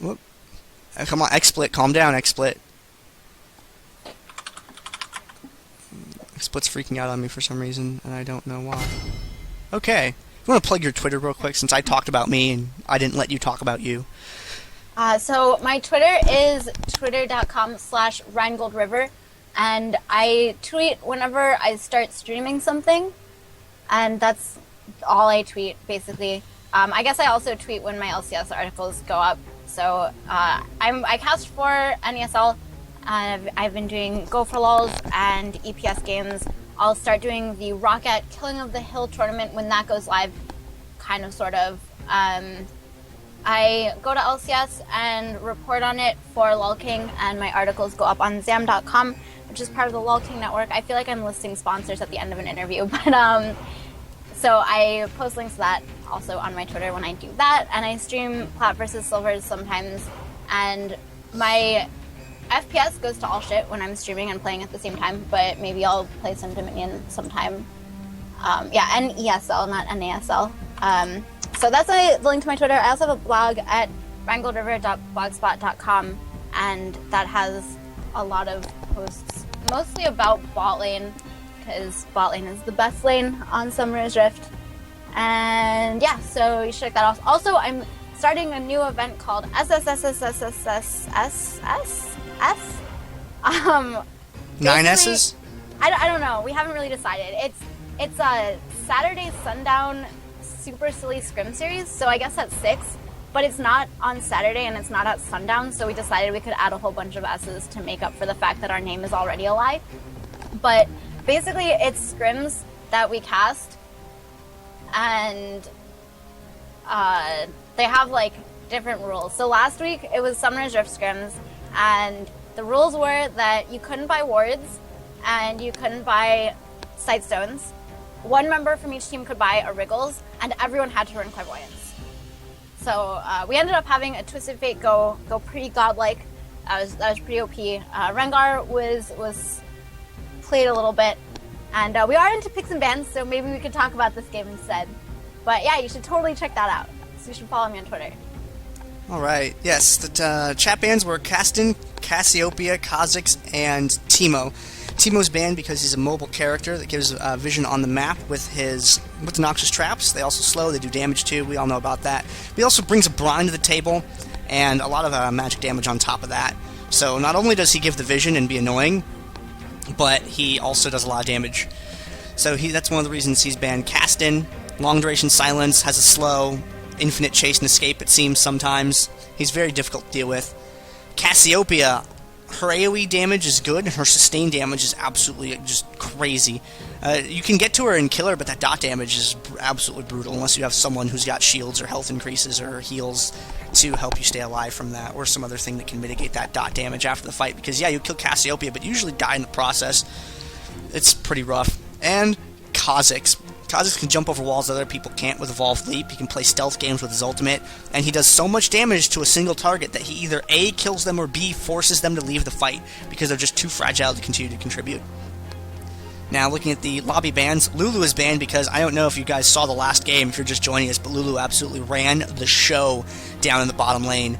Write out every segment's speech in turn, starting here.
Whoop. Come on, XSplit, calm down, XSplit. XSplit's freaking out on me for some reason, and I don't know why. Okay. You want to plug your Twitter real quick, since I talked about me and I didn't let you talk about you? So my Twitter is twitter.com/RheingoldRiver, and I tweet whenever I start streaming something, and that's all I tweet, basically. I guess I also tweet when my LCS articles go up. So I cast for NESL. I've been doing Go for Lulz and EPS games. I'll start doing the Rocket Killing of the Hill tournament when that goes live, kind of, sort of. I go to LCS and report on it for LulKing, and my articles go up on Zam.com, which is part of the LulKing network. I feel like I'm listing sponsors at the end of an interview, but so I post links to that also on my Twitter when I do that, and I stream Plat vs. Silvers sometimes, and my FPS goes to all shit when I'm streaming and playing at the same time, but maybe I'll play some Dominion sometime. Yeah, NESL, not NASL. So that's the link to my Twitter. I also have a blog at RheingoldRiver.blogspot.com, and that has a lot of posts, mostly about bot lane, because bot lane is the best lane on Summer's Rift. And yeah, so you should check that out. Also, I'm starting a new event called SSSSSSSSS. 9 S's? I don't know. We haven't really decided. It's a Saturday sundown super silly scrim series, so I guess that's 6, but it's not on Saturday and it's not at sundown, so we decided we could add a whole bunch of S's to make up for the fact that our name is already a lie. But basically it's scrims that we cast, and they have like different rules. So last week it was Summoner's Rift scrims, and the rules were that you couldn't buy wards and you couldn't buy sight stones. One member from each team could buy a Wriggles, and everyone had to run Clairvoyance. So we ended up having a Twisted Fate go pretty godlike. That was pretty OP. Rengar was played a little bit, and we are into picks and bans, so maybe we could talk about this game instead. But yeah, you should totally check that out. So you should follow me on Twitter. Alright, yes, the chat bans were Caston, Cassiopeia, Kha'Zix, and Teemo. Teemo's banned because he's a mobile character that gives vision on the map with Noxious Traps. They also slow, they do damage too, we all know about that. But he also brings a Brine to the table, and a lot of magic damage on top of that. So not only does he give the vision and be annoying, but he also does a lot of damage. So that's one of the reasons he's banned. Caston, long duration silence, has a slow, infinite chase and escape, it seems sometimes. He's very difficult to deal with. Cassiopeia, her AoE damage is good, and her sustained damage is absolutely just crazy. You can get to her and kill her, but that dot damage is absolutely brutal, unless you have someone who's got shields or health increases or heals to help you stay alive from that, or some other thing that can mitigate that dot damage after the fight. Because yeah, you kill Cassiopeia, but you usually die in the process. It's pretty rough. And Kha'Zix. Kha'Zix can jump over walls that other people can't with Evolved Leap. He can play stealth games with his ultimate, and he does so much damage to a single target that he either A, kills them, or B, forces them to leave the fight because they're just too fragile to continue to contribute. Now, looking at the lobby bans, Lulu is banned because I don't know if you guys saw the last game, if you're just joining us, but Lulu absolutely ran the show down in the bottom lane.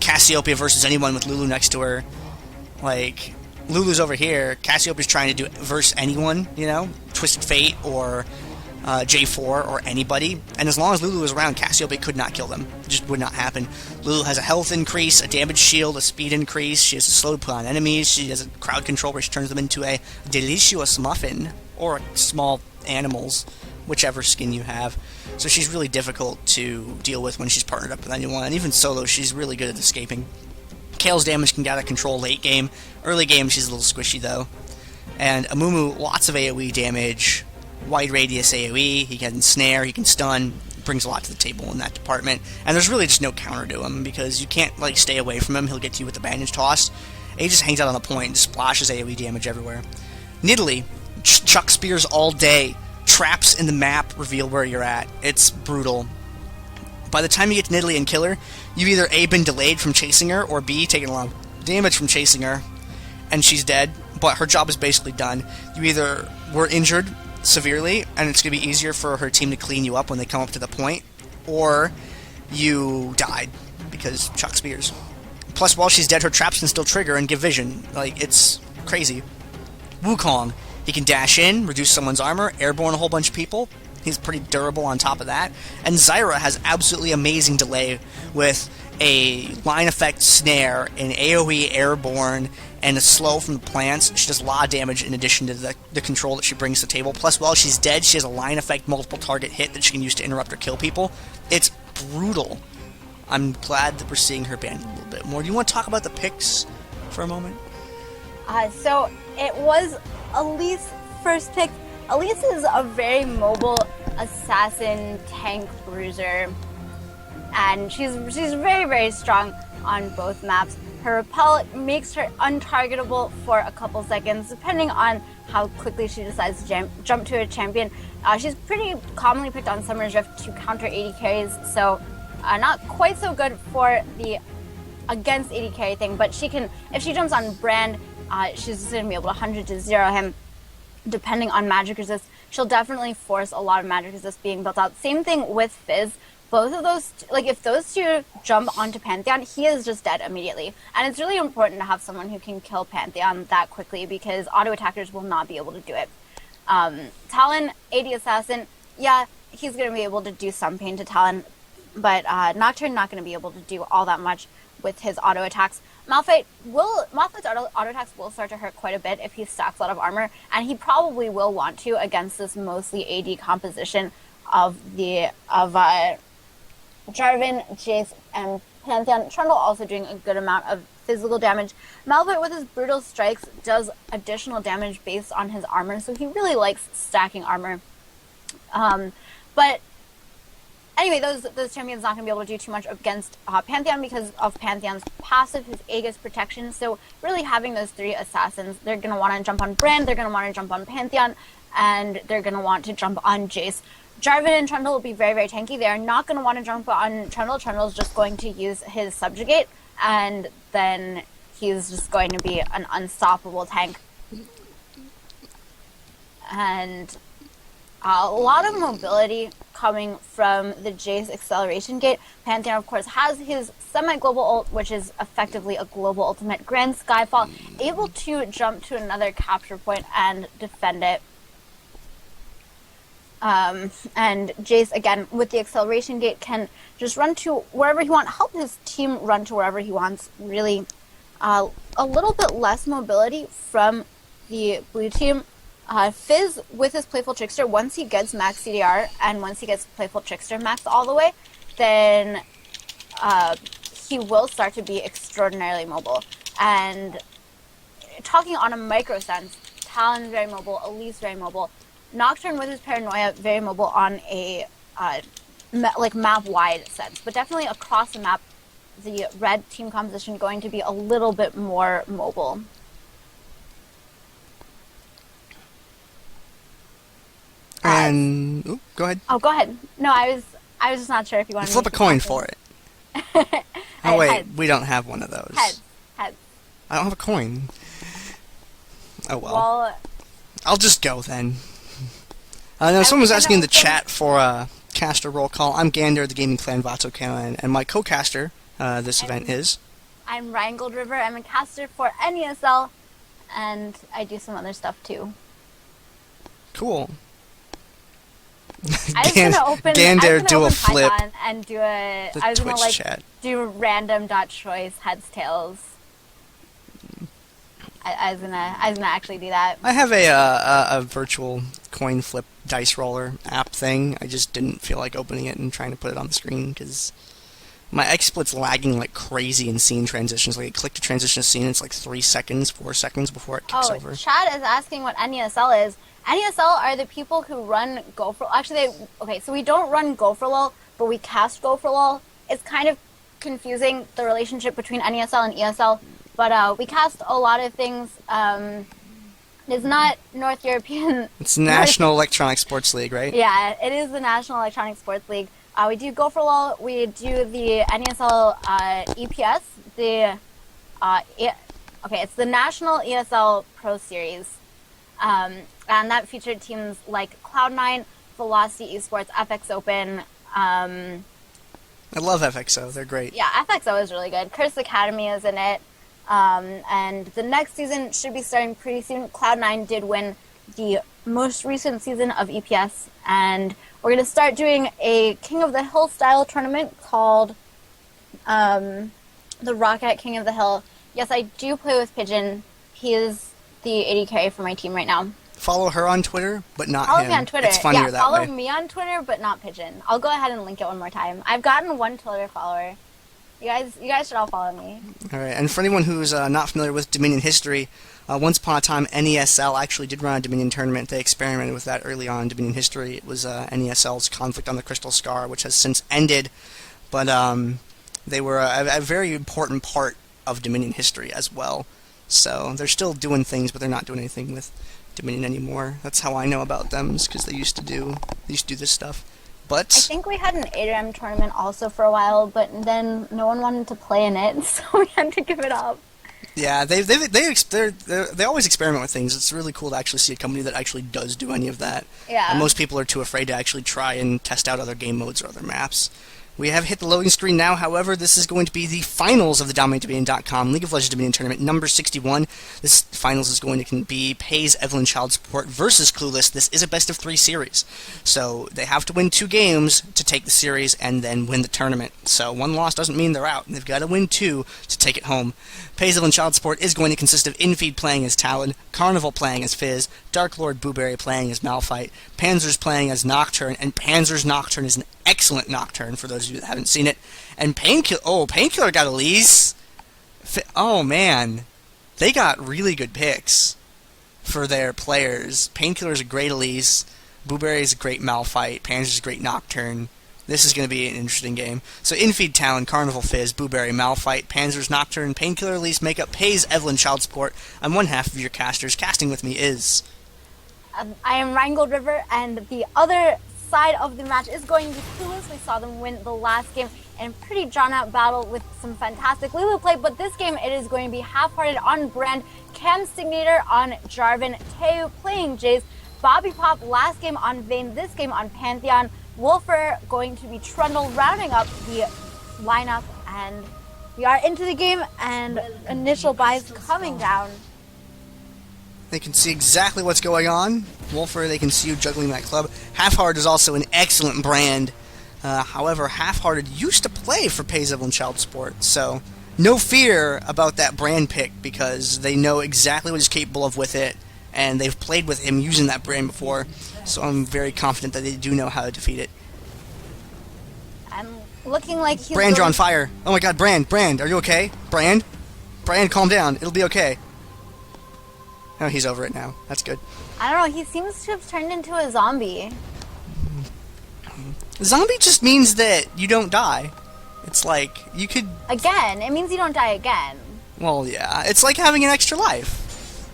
Cassiopeia versus anyone with Lulu next to her. Like, Lulu's over here, Cassiopeia's trying to do verse anyone, you know? Twisted Fate or J4 or anybody. And as long as Lulu was around, Cassiopeia could not kill them. It just would not happen. Lulu has a health increase, a damage shield, a speed increase. She has a slow put on enemies. She has a crowd control where she turns them into a delicious muffin or small animals, whichever skin you have. So she's really difficult to deal with when she's partnered up with anyone. And even solo, she's really good at escaping. Kale's damage can get out of control late game. Early game, she's a little squishy, though. And Amumu, lots of AoE damage, wide radius AoE, he can snare, he can stun, brings a lot to the table in that department. And there's really just no counter to him, because you can't, like, stay away from him, he'll get to you with the bandage toss. And he just hangs out on the point and splashes AoE damage everywhere. Nidalee, chuck spears all day, traps in the map reveal where you're at. It's brutal. By the time you get to Nidalee and kill her, you've either A, been delayed from chasing her, or B, taken a lot of damage from chasing her, and she's dead, but her job is basically done. You either were injured severely, and it's going to be easier for her team to clean you up when they come up to the point, or you died, because Chuck Spears. Plus, while she's dead, her traps can still trigger and give vision. Like, it's crazy. Wukong. He can dash in, reduce someone's armor, airborne a whole bunch of people. He's pretty durable on top of that. And Zyra has absolutely amazing delay with a line effect snare, an AoE airborne, and a slow from the plants. She does a lot of damage in addition to the control that she brings to the table. Plus, while she's dead, she has a line effect multiple target hit that she can use to interrupt or kill people. It's brutal. I'm glad that we're seeing her banned a little bit more. Do you want to talk about the picks for a moment? So it was Elise first pick. Elise is a very mobile assassin, tank, bruiser, and she's very, very strong on both maps. Her repel makes her untargetable for a couple seconds, depending on how quickly she decides to jump to a champion. She's pretty commonly picked on Summoner's Rift to counter 80 carries, so not quite so good for the against 80 carry thing, but she can, if she jumps on Brand, she's going to be able to 100 to 0 him, depending on magic resist. She'll definitely force a lot of magic resist being built out. Same thing with Fizz. Both of those, like if those two jump onto Pantheon, he is just dead immediately. And it's really important to have someone who can kill Pantheon that quickly because auto attackers will not be able to do it. Talon, AD Assassin, yeah, he's going to be able to do some pain to Talon, but Nocturne not going to be able to do all that much with his auto attacks. Malphite's auto attacks will start to hurt quite a bit if he stacks a lot of armor, and he probably will want to against this mostly AD composition of Jarvan, Jace, and Pantheon. Trundle also doing a good amount of physical damage. Malphite with his brutal strikes does additional damage based on his armor, so he really likes stacking armor. But anyway, those champions not going to be able to do too much against Pantheon because of Pantheon's passive, his Aegis protection. So really having those three assassins, they're going to want to jump on Brand, they're going to want to jump on Pantheon, and they're going to want to jump on Jace. Jarvan and Trundle will be very, very tanky. They are not going to want to jump on Trundle. Trundle's just going to use his Subjugate, and then he's just going to be an unstoppable tank. And a lot of mobility coming from the Jace acceleration gate. Pantheon, of course, has his semi-global ult, which is effectively a global ultimate. Grand Skyfall, able to jump to another capture point and defend it. And Jace, again, with the acceleration gate, can just run to wherever he wants, help his team run to wherever he wants. Really, a little bit less mobility from the blue team. Fizz, with his Playful Trickster, once he gets max CDR and once he gets Playful Trickster max all the way, then he will start to be extraordinarily mobile. And talking on a micro sense, Talon very mobile, Elise very mobile, Nocturne with his Paranoia very mobile on a map-wide sense, but definitely across the map, the red team composition going to be a little bit more mobile. And go ahead. Oh, go ahead. No, I was just not sure if you wanted. Flip a coin for it. Oh wait, heads. We don't have one of those. Heads. I don't have a coin. Oh well. I'll just go then. No, someone was asking in the chat for a caster roll call. I'm Gandair, the gaming clan Vato Clan, and my co-caster this event is. I'm RheingoldRiver. I'm a caster for NESL, and I do some other stuff too. Cool. I was gonna open Gandair do a flip and do a. The I was Twitch gonna chat. do random .choice heads tails. I was gonna actually do that. I have a virtual coin flip dice roller app thing. I just didn't feel like opening it and trying to put it on the screen because my XSplit's lagging like crazy in scene transitions. Like, I click to transition to scene, it's like 3 seconds, 4 seconds before it kicks over. Chad is asking what NESL is. NESL are the people who run Go for... Actually, so we don't run Go for LOL, but we cast Go for LOL. It's kind of confusing, the relationship between NESL and ESL, but we cast a lot of things. It's not North European... It's National Electronic Sports League, right? Yeah, it is the National Electronic Sports League. We do Go for LOL, we do the NESL EPS, it's the National ESL Pro Series. And that featured teams like Cloud9, Velocity Esports, FX Open, I love FXO. They're great. Yeah, FXO is really good. Curse Academy is in it. And the next season should be starting pretty soon. Cloud9 did win the most recent season of EPS, and we're going to start doing a King of the Hill style tournament called the Rocket King of the Hill. Yes, I do play with Pigeon. He is the AD for my team right now. Follow her on Twitter, but not follow him. Me on Twitter. It's funnier yeah, that follow way. me on Twitter, but not Pigeon. I'll go ahead and link it one more time. I've gotten 1 Twitter follower. You guys should all follow me. All right, and for anyone who's not familiar with Dominion history, once upon a time, NESL actually did run a Dominion tournament. They experimented with that early on in Dominion history. It was NESL's Conflict on the Crystal Scar, which has since ended, but they were a very important part of Dominion history as well. So they're still doing things, but they're not doing anything with Dominion anymore. That's how I know about them, is because they used to do this stuff. But I think we had an 8M tournament also for a while, but then no one wanted to play in it, so we had to give it up. yeah, they always experiment with things. It's really cool to actually see a company that actually does do any of that. Yeah. And most people are too afraid to actually try and test out other game modes or other maps. We have hit the loading screen now. However, this is going to be the finals of the DominateDominion.com League of Legends Dominion Tournament number 61. This finals is going to be Pays, Evelynn, Child Support versus Clueless. This is a best-of-3 series. So they have to win 2 games to take the series and then win the tournament. So 1 loss doesn't mean they're out. They've got to win 2 to take it home. Pays, Evelynn, Child Support is going to consist of Infeed playing as Talon, Carnival playing as Fizz, Dark Lord Booberry playing as Malphite, Panzer's playing as Nocturne, and Panzer's Nocturne is an excellent Nocturne for those of you that haven't seen it. And Painkiller got Elise. Oh man, they got really good picks for their players. Painkiller's a great Elise, Booberry's a great Malphite, Panzer's a great Nocturne. This is going to be an interesting game. So Infeed, Talon, Carnival, Fizz, Booberry, Malphite, Panzer's Nocturne, Painkiller, Elise, Makeup, Pays, Evelynn, Child Support. I'm one half of your casters. Casting with me is... I am RheingoldRiver, and the other side of the match is going to be Clueless. We saw them win the last game in a pretty drawn-out battle with some fantastic Lulu play, but this game it is going to be half-hearted on Brand, Cam Stignator on Jarvan, Teo playing Jace, Bobby Pop last game on Vayne, this game on Pantheon, Wolfer going to be Trundle rounding up the lineup, and we are into the game, and initial buys coming down. They can see exactly what's going on. Wolfer, they can see you juggling that club. Half-Hearted is also an excellent brand. However, Half-Hearted used to play for Pays, Evelynn, Child Support, so no fear about that brand pick because they know exactly what he's capable of with it, and they've played with him using that brand before, so I'm very confident that they do know how to defeat it. I'm looking like he's Brand, you're on fire. Oh my god, Brand, are you okay? Brand, calm down. It'll be okay. Oh, he's over it now. That's good. I don't know, he seems to have turned into a zombie. Zombie just means that you don't die. It's like, you could... Again, it means you don't die again. Well, yeah. It's like having an extra life.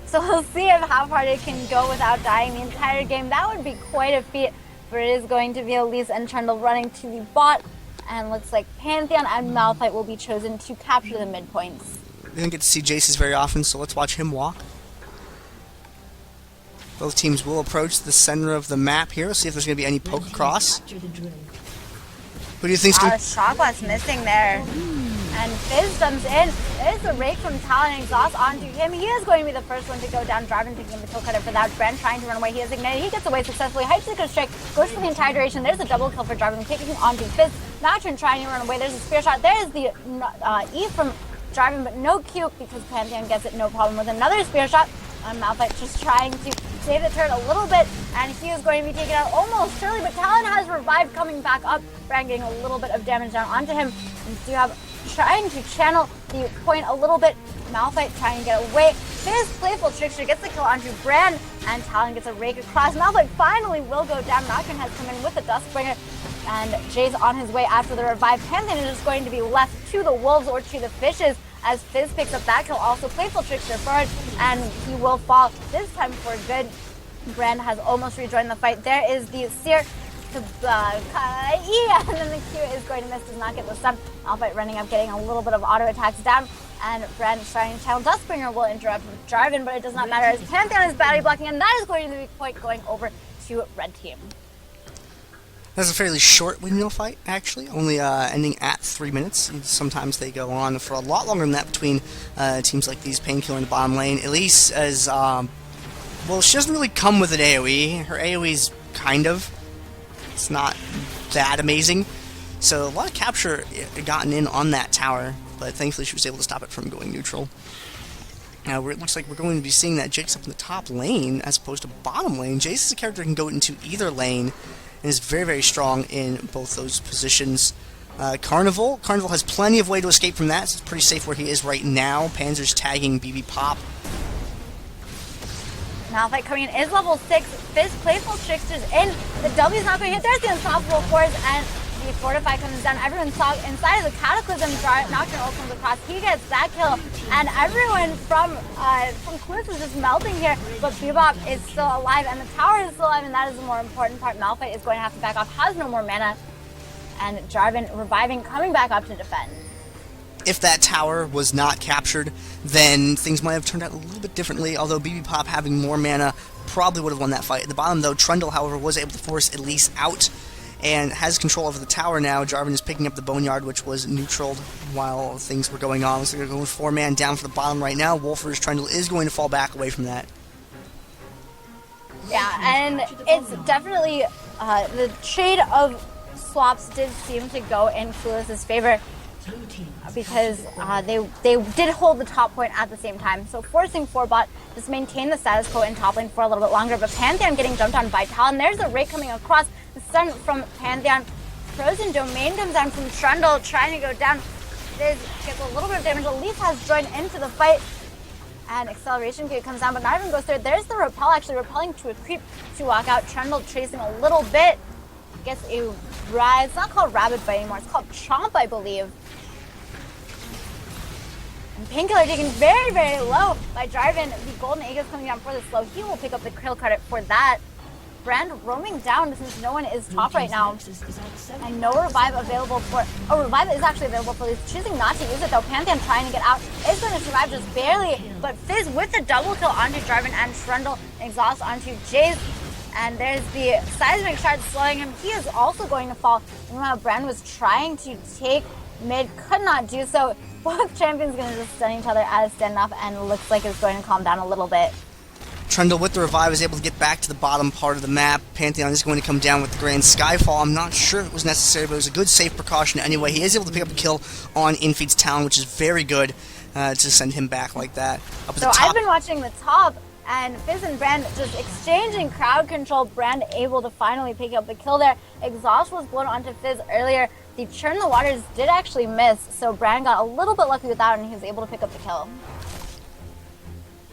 So we'll see if Half-Hearted can go without dying the entire game. That would be quite a feat, but it is going to be Elise and Trundle running to the bot, and looks like Pantheon and Malphite will be chosen to capture the midpoints. We don't get to see Jace's very often, so let's watch him walk. Both teams will approach the center of the map here. Let's see if there's going to be any poke across. Who do you think's going to... Shock was missing there. And Fizz jumps in. There's a rake from Talon and Exhaust onto him. He is going to be the first one to go down. Jarvan taking the kill cutter for that. Brent trying to run away. He is ignited. He gets away successfully. Hypes the good strike. Goes for the entire duration. There's a double kill for Jarvan. Kicking onto Fizz. Nocturne trying to run away. There's a spear shot. There's the E from Jarvan, but no Q because Pantheon gets it no problem with another spear shot. And Malphite just trying to save the turret a little bit, and he is going to be taken out almost surely, but Talon has revived coming back up. Brand getting a little bit of damage down onto him. And you have trying to channel the point a little bit. Malphite trying to get away. Fizz playful trickster gets the kill onto Brand, and Talon gets a rake across. Malphite finally will go down. Nocturne has come in with the Duskbringer, and Jay's on his way after the revive. Pantheon is going to be left to the wolves or to the fishes, as Fizz picks up that kill. Also playful trickster forward, and he will fall this time for good. Brand has almost rejoined the fight. There is the Seer to and then the Q is going to miss, does not get the stun. Malphite running up, getting a little bit of auto attacks down, and Brand is trying to channel. Duskbringer will interrupt Jarvan, but it does not matter as Pantheon is battery blocking, and that is going to be point going over to red team. That's a fairly short windmill fight, actually, only ending at 3 minutes. And sometimes they go on for a lot longer than that between teams like these. Painkiller in the bottom lane. Elise, as well, she doesn't really come with an AoE. Her AoE's kind of. It's not that amazing. So a lot of capture gotten in on that tower, but thankfully she was able to stop it from going neutral. Now it looks like we're going to be seeing that Jake's up in the top lane as opposed to bottom lane. Jace is a character who can go into either lane and is very, very strong in both those positions. Carnival has plenty of way to escape from that, so it's pretty safe where he is right now. Panzer's tagging BB Pop. Malphite coming in is level 6. Fizz playful tricksters in. The W's not going to hit. There's the unstoppable force, and the Fortify comes down. Everyone's stuck inside of the Cataclysm. Nocturne ult comes across. He gets that kill, and everyone from Clueless is just melting here. But Bebop is still alive, and the tower is still alive, and that is the more important part. Malphite is going to have to back off. Has no more mana, and Jarvan reviving, coming back up to defend. If that tower was not captured, then things might have turned out a little bit differently, although BB Pop having more mana probably would have won that fight. At the bottom, though, Trundle, however, was able to force Elise out and has control over the tower now. Jarvan is picking up the Boneyard, which was neutraled while things were going on. So they're going 4-man down for the bottom right now. Wolfer's Trundle is going to fall back away from that. Yeah, and it's definitely the shade of swaps did seem to go in Clueless's favor, because they did hold the top point at the same time. So forcing 4-bot just maintain the status quo in top lane for a little bit longer. But Pantheon getting jumped on by Talon. There's a rake coming across. The stun from Pantheon. Frozen Domain comes down from Trundle, trying to go down. This gets a little bit of damage. Elise has joined into the fight. And Acceleration Gate comes down, but not even goes through. There's the Repel, actually repelling to a creep to walk out. Trundle chasing a little bit. Gets a it's not called Rabbit Bite anymore. It's called Chomp, I believe. And Painkiller taken very, very low by Jarvan. The Golden Egg is coming down for the slow. He will pick up the kill credit for that. Brand roaming down since no one is top right now. And no revive available for... Oh, revive is actually available for Elise. Choosing not to use it though. Pantheon trying to get out. Is going to survive just barely. But Fizz with the double kill onto Jarvan and Trundle. Exhaust onto Jace. And there's the Seismic Shard slowing him. He is also going to fall. Meanwhile, Brand was trying to take mid. Could not do so. Both champions going to just stun each other at a standoff, and looks like it's going to calm down a little bit. Trundle with the revive is able to get back to the bottom part of the map. Pantheon is going to come down with the Grand Skyfall. I'm not sure if it was necessary, but it was a good safe precaution anyway. He is able to pick up a kill on Infeed's Talon, which is very good to send him back like that. Up at the top. I've been watching the top, and Fizz and Brand just exchanging crowd control. Brand able to finally pick up the kill there. Exhaust was blown onto Fizz earlier. The Churn the Waters did actually miss, so Brand got a little bit lucky with that, and he was able to pick up the kill.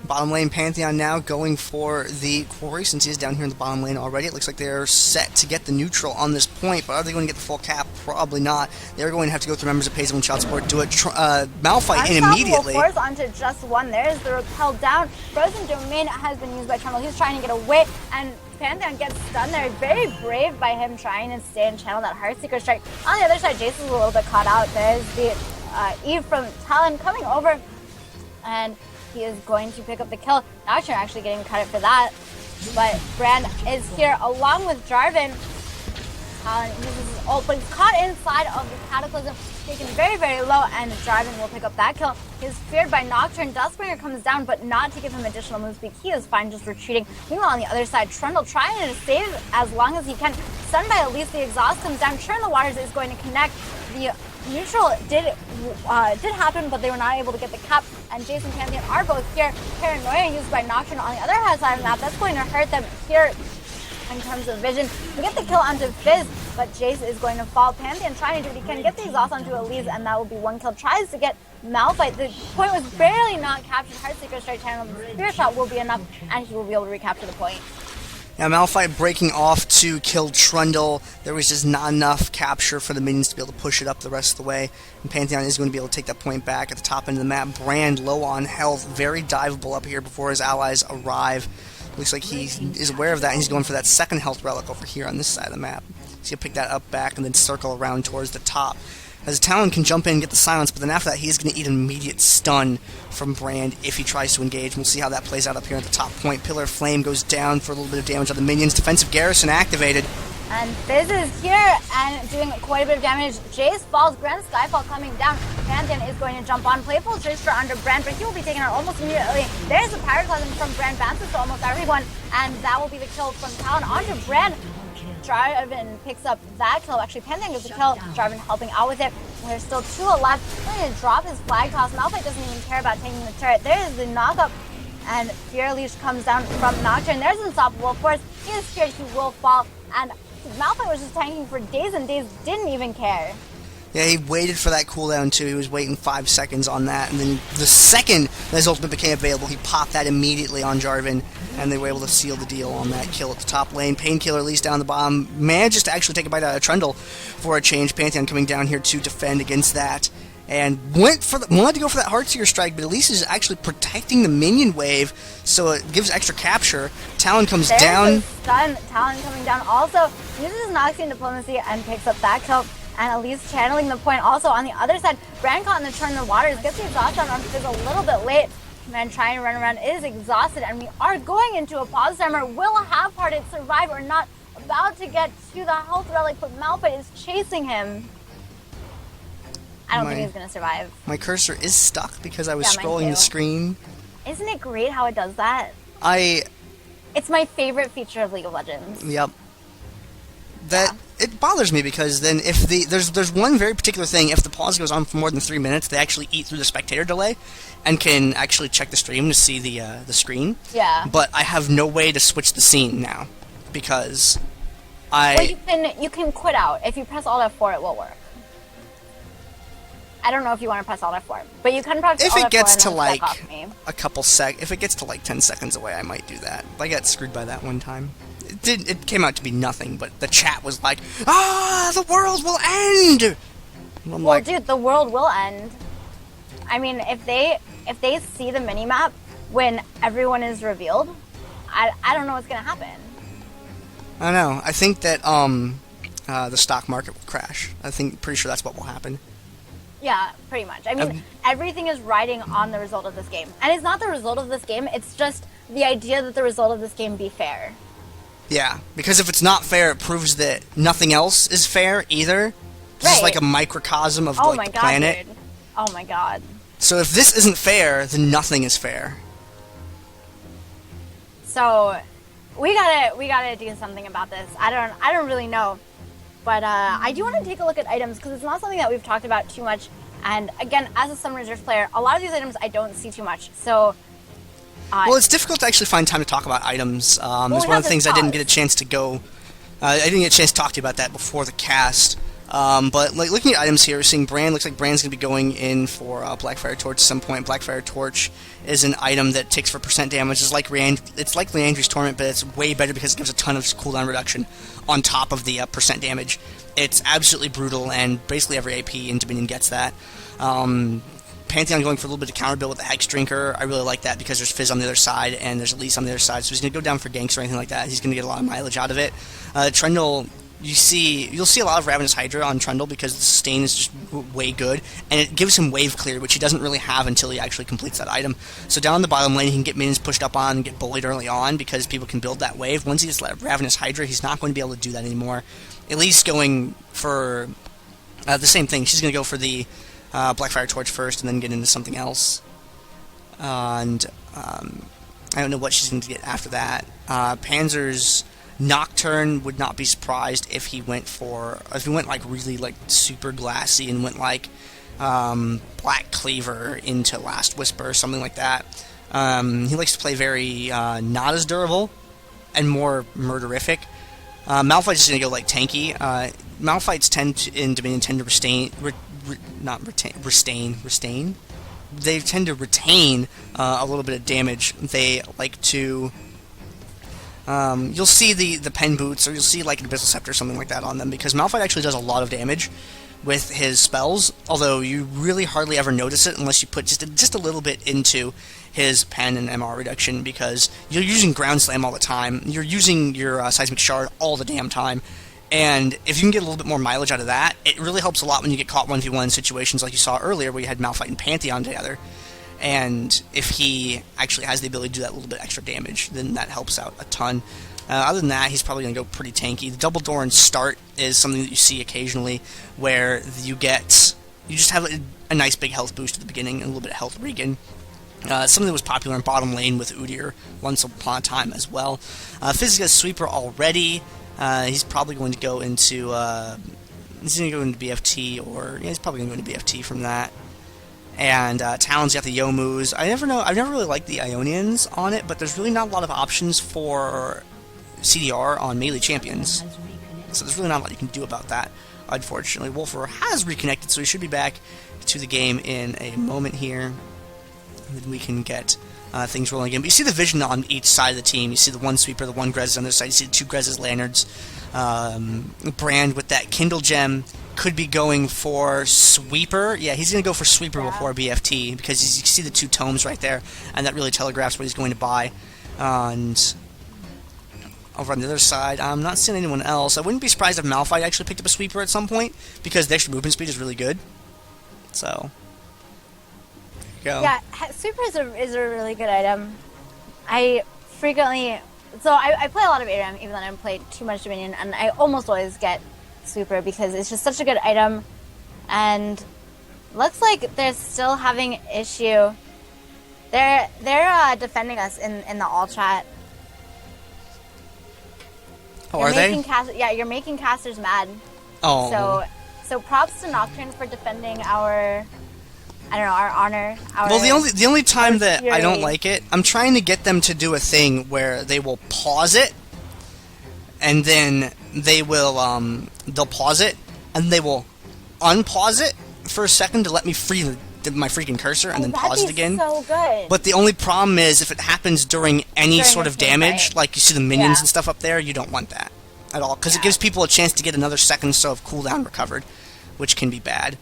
Bottom lane, Pantheon now going for the quarry since he is down here in the bottom lane already. It looks like they're set to get the neutral on this point, but are they going to get the full cap? Probably not. They're going to have to go through members of Pays and Shot Support, do it. Malphite in immediately. Force onto just one. There's the repel down. Frozen Domain has been used by Trundle. He's trying to get away, and Pantheon gets stunned there. Very brave by him trying to stay and channel that Heartseeker strike. On the other side, Jason's a little bit caught out. There's the Eve from Talon coming over, and he is going to pick up the kill. Nocturne actually getting credit for that. But Brand is here along with Jarvan. Talon uses his ult, but he's caught inside of the Cataclysm, taken very, very low, and Jarvan will pick up that kill. He's feared by Nocturne. Dustbringer comes down, but not to give him additional move speed. He is fine just retreating. Meanwhile, on the other side, Trundle trying to save as long as he can. Stunned by Elise, the exhaust comes down. Churn the Waters is going to connect. The neutral did happen, but they were not able to get the cap, and Jason and Pantheon are both here. Paranoia used by Nocturne on the other side of the map. That's going to hurt them here in terms of vision. We get the kill onto Fizz, but Jace is going to fall. Pantheon trying to do what he can, get the exhaust onto Elise, and that will be one kill. Tries to get Malphite. The point was barely not captured. Heartseeker strike channel. The Spirit Shot will be enough, and he will be able to recapture the point. Now, Malphite breaking off to kill Trundle. There was just not enough capture for the minions to be able to push it up the rest of the way. And Pantheon is going to be able to take that point back at the top end of the map. Brand low on health, very diveable up here before his allies arrive. Looks like he is aware of that, and he's going for that second health relic over here on this side of the map. He's going to pick that up back and then circle around towards the top. As Talon can jump in and get the silence, but then after that he is going to eat an immediate stun from Brand if he tries to engage. We'll see how that plays out up here at the top point. Pillar of Flame goes down for a little bit of damage on the minions. Defensive Garrison activated. And Fizz is here and doing quite a bit of damage. Jace falls, Grand Skyfall coming down. Pantheon is going to jump on. Playful Trickster under Brand, but he will be taken out almost immediately. There's a Pyroclasm from Brand, bounces to almost everyone, and that will be the kill from Talon onto Brand. Jarvan picks up that kill. Actually, Pantheon gets a kill. Jarvan helping out with it. There's still 2 left. He's going to drop his flag toss. Malphite doesn't even care about taking the turret. There's the knockup, and Fear Leash comes down from Nocturne. There's Unstoppable. Of course, he is scared he will fall, and Malphite was just tanking for days and days, didn't even care. Yeah, he waited for that cooldown too. He was waiting 5 seconds on that, and then the second that his ultimate became available, he popped that immediately on Jarvan, and they were able to seal the deal on that kill at the top lane. Painkiller, at least down the bottom, manages to actually take a bite out of Trundle for a change. Pantheon coming down here to defend against that, and wanted to go for that Heartseer strike, but at least is actually protecting the minion wave, so it gives extra capture. Talon comes down. There's a stun. Talon coming down also uses Noxian Diplomacy and picks up that kill. And Elise channeling the point also on the other side. Brand caught in the turn in the waters, gets the exhaust on Fizz a little bit late. Man trying to run around is exhausted, and we are going into a pause timer. Will Half-Hearted survive or not? About to get to the health relic, but Malphite is chasing him. I don't think he's going to survive. My cursor is stuck because I was mine scrolling too. the screen. Isn't it great how it does that? It's my favorite feature of League of Legends. Yep. It bothers me because then if there's one very particular thing, if the pause goes on for more than 3 minutes, they actually eat through the spectator delay and can actually check the stream to see the screen. Yeah. But I have no way to switch the scene now because Well, you can quit out. If you press Alt F4, it will work. I don't know if you want to press Alt F4, but you can press Alt F4 if it gets and to then like click off me. a couple if it gets to like 10 seconds away, I might do that. I got screwed by that one time. It came out to be nothing, but the chat was like, the world will end! I'm Well, dude, the world will end. I mean, if they see the minimap when everyone is revealed, I don't know what's gonna happen. I don't know. I think that the stock market will crash. Pretty sure that's what will happen. Yeah, pretty much. I mean, everything is riding on the result of this game. And it's not the result of this game, it's just the idea that the result of this game be fair. Yeah, because if it's not fair, it proves that nothing else is fair either. This is like a microcosm of the planet. Dude. Oh my god. So if this isn't fair, then nothing is fair. So we gotta do something about this. I don't really know. But I do want to take a look at items because it's not something that we've talked about too much. And again, as a Summon Reserve player, a lot of these items I don't see too much. So well, it's difficult to actually find time to talk about items. It's one of the things I didn't get a chance to go. I didn't get a chance to talk to you about that before the cast. But like looking at items here, we're seeing Brand. Looks like Brand's going to be going in for Blackfire Torch at some point. Blackfire Torch is an item that ticks for % damage. It's like Leandri's Torment, but it's way better because it gives a ton of cooldown reduction on top of the % damage. It's absolutely brutal, and basically every AP in Dominion gets that. Pantheon going for a little bit of counter build with the Hex Drinker. I really like that because there's Fizz on the other side and there's Elise on the other side, so he's going to go down for ganks or anything like that. He's going to get a lot of mileage out of it. Trundle, you'll see a lot of Ravenous Hydra on Trundle because the sustain is just way good, and it gives him wave clear, which he doesn't really have until he actually completes that item. So down the bottom lane, he can get minions pushed up on and get bullied early on because people can build that wave. Once he gets Ravenous Hydra, he's not going to be able to do that anymore. Elise going for the same thing. She's going to go for the Blackfire Torch first and then get into something else. And I don't know what she's going to get after that. Panzer's Nocturne, would not be surprised if he went like really like super glassy and went like Black Cleaver into Last Whisper or something like that. He likes to play very not as durable and more murderific. Malphite's just going to go like tanky. Malphites in Dominion tend to retain. They tend to retain a little bit of damage. They like to. You'll see the pen boots, or you'll see like an Abyssal Scepter or something like that on them, because Malphite actually does a lot of damage with his spells, although you really hardly ever notice it unless you put just a little bit into his pen and MR reduction, because you're using Ground Slam all the time, you're using your Seismic Shard all the damn time, and if you can get a little bit more mileage out of that, it really helps a lot when you get caught 1v1 situations like you saw earlier where you had Malphite and Pantheon together. And if he actually has the ability to do that little bit extra damage, then that helps out a ton. Other than that, he's probably going to go pretty tanky. The double door and start is something that you see occasionally, where you just have a nice big health boost at the beginning and a little bit of health regen. Something that was popular in bottom lane with Udyr once upon a time as well. Fizz got a sweeper already. He's probably going to go into BFT, or he's probably going to go into BFT from that. And Talon's got the Yomus. I've never really liked the Ionians on it, but there's really not a lot of options for CDR on melee champions. So there's really not a lot you can do about that, unfortunately. Wolfer has reconnected, so he should be back to the game in a moment here. And then we can get things rolling again. But you see the vision on each side of the team. You see the one sweeper, the one Grez on the other side. You see the two Grez's Lanyards. Brand with that Kindle gem could be going for sweeper. Yeah, he's going to go for sweeper before BFT, because you see the two tomes right there, and that really telegraphs what he's going to buy. And over on the other side, I'm not seeing anyone else. I wouldn't be surprised if Malphite actually picked up a sweeper at some point, because the extra movement speed is really good. So, there you go. Yeah, sweeper is a really good item. I frequently... So I play a lot of ARAM, even though I don't play too much Dominion, and I almost always get sweeper because it's just such a good item. And looks like they're still having issue. They're defending us in the all chat. Oh, are they? You're making casters mad. Oh. So props to Nocturne for defending our honor. Well, the only time that I don't like it, I'm trying to get them to do a thing where they will pause it, and then they will they'll pause it, and they will unpause it for a second to let me free my freaking cursor, and then pause it again. So good. But the only problem is if it happens during any sort of damage, fight. like you see the minions and stuff up there, you don't want that at all, because it gives people a chance to get another second or so of cooldown recovered, which can be bad.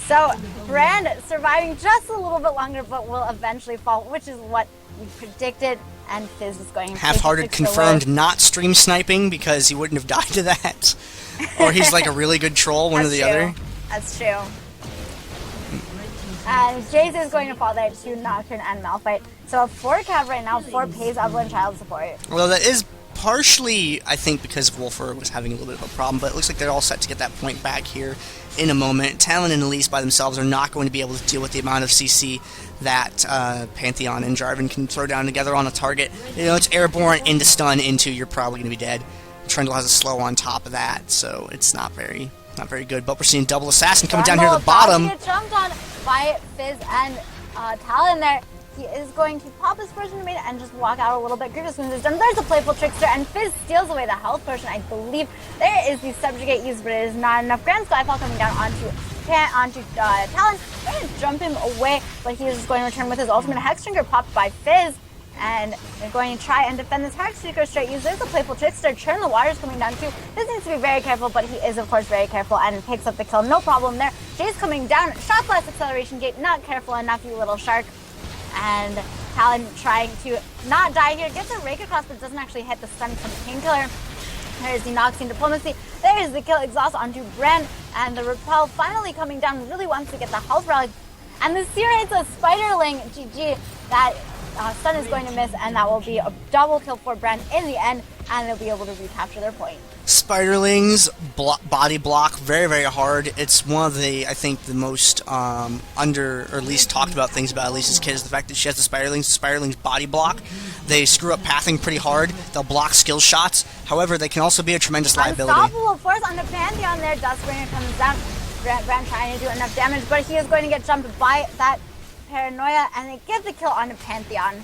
So, Brand surviving just a little bit longer, but will eventually fall, which is what we predicted, and Fizz is going to Half-hearted confirmed not stream sniping, because he wouldn't have died to that. Or he's like a really good troll, one or the other. That's true. And Jace is going to fall there to Nocturne and Malphite. So a 4 cap right now, 4 pays Evelynn child support. Well, that is partially, I think, because Wolfer was having a little bit of a problem, but it looks like they're all set to get that point back here in a moment. Talon and Elise by themselves are not going to be able to deal with the amount of CC that Pantheon and Jarvan can throw down together on a target. You know, it's airborne into stun into you're probably going to be dead. Trundle has a slow on top of that, so it's not very good. But we're seeing double assassin coming down here at the bottom. Get jumped on by Fizz and Talon there. He is going to pop his first domain and just walk out a little bit. Grievous Wounds is done. There's a playful trickster, and Fizz steals away the health potion. I believe there is the subjugate used, but it is not enough. Grand Skyfall coming down onto Talon. They're going to jump him away, but he is just going to return with his ultimate. Hexdrinker popped by Fizz, and they're going to try and defend this Hexdrinker straight use. There's a playful trickster. Churn the waters coming down too. This needs to be very careful, but he is of course very careful and picks up the kill. No problem there. Jay's coming down. Shot blast acceleration gate. Not careful enough, you little shark. And Talon trying to not die here. Gets a rake across, but doesn't actually hit the stun from Painkiller. There's the Noxian Diplomacy. There's the kill exhaust onto Bren. And the Repel finally coming down. Really wants to get the health rally. And the Seer hits a Spiderling. GG. That stun is going to miss, and that will be a double kill for Bren in the end. And they'll be able to recapture their point. Spiderling's body block, very, very hard. It's one of the, I think, the most under, or least talked about things about Elise's kit is the fact that she has the Spiderlings. The Spiderling's body block, they screw up pathing pretty hard. They'll block skill shots. However, they can also be a tremendous liability. Unstoppable force on the Pantheon there. Dustbringer comes down. Bren trying to do enough damage, but he is going to get jumped by that Paranoia, and they get the kill on the Pantheon.